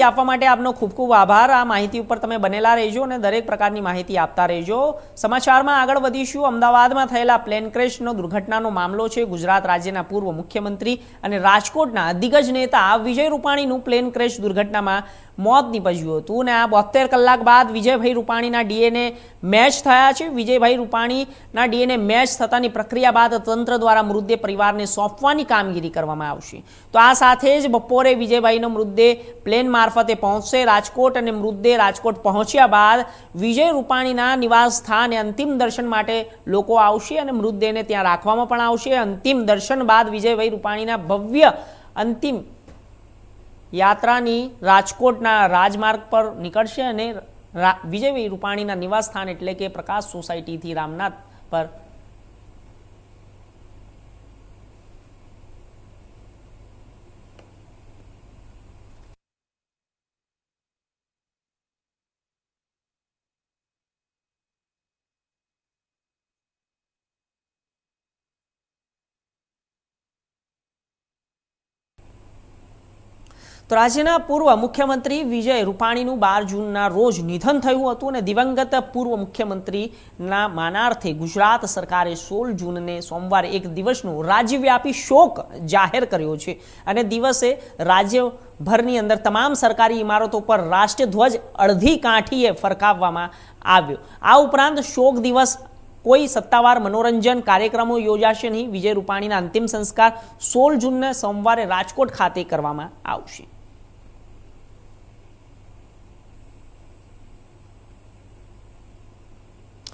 માહિતી આપવા માટે આપનો ખૂબ ખૂબ આભાર। આ માહિતી ઉપર તમે બનેલા રહેજો અને દરેક પ્રકારની માહિતી આપતા રહેજો। સમાચારમાં આગળ વધીશું। અમદાવાદમાં થયેલા પ્લેન ક્રેશનો દુર્ઘટનાનો મામલો છે। ગુજરાત રાજ્યના પૂર્વ મુખ્યમંત્રી અને રાજકોટના દિગ્ગજ નેતા વિજય રૂપાણીનું પ્લેન ક્રેશ દુર્ઘટનામાં મોત નીપજ્યું હતું અને આ 72 કલાક બાદ વિજયભાઈ રૂપાણીના ડીએનએ મેચ થયા છે। વિજયભાઈ રૂપાણીના ડીએનએ મેચ થતાની પ્રક્રિયા બાદ તંત્ર દ્વારા મૃતદેહ પરિવારને સોંપવાની કામગીરી કરવામાં આવશે। તો આ સાથે જ બપોરે વિજયભાઈનો મૃતદેહ પ્લેન મારફતે પહોંચશે રાજકોટ અને મૃતદેહ રાજકોટ પહોંચ્યા બાદ વિજય રૂપાણીના નિવાસ સ્થાને અંતિમ દર્શન માટે લોકો આવશે અને મૃતદેહને ત્યાં રાખવામાં પણ આવશે। અંતિમ દર્શન બાદ વિજયભાઈ રૂપાણીના ભવ્ય અંતિમ યાત્રાની રાજકોટના રાજમાર્ગ પર નીકળશે અને વિજયભાઈ રૂપાણીના નિવાસ સ્થાન એટલે કે પ્રકાશ સોસાયટીથી રામનાથ પર તો રાજ્યના પૂર્વ મુખ્યમંત્રી વિજય રૂપાણીનું 12 જૂનના રોજ નિધન થયું હતું અને દિવંગત પૂર્વ મુખ્યમંત્રીના માનાર્થે ગુજરાત સરકારે 16 જૂનને સોમવારે એક દિવસનો રાજ્યવ્યાપી શોક જાહેર કર્યો છે અને દિવસે રાજ્યભરની અંદર તમામ સરકારી ઇમારતો પર રાષ્ટ્રધ્વજ અડધી કાઠીએ ફરકાવવામાં આવ્યો। આ ઉપરાંત શોક દિવસ કોઈ સત્તાવાર મનોરંજન કાર્યક્રમો યોજાશે નહીં। વિજય રૂપાણીના અંતિમ સંસ્કાર 16 જૂનના સોમવારે રાજકોટ ખાતે કરવામાં આવશે।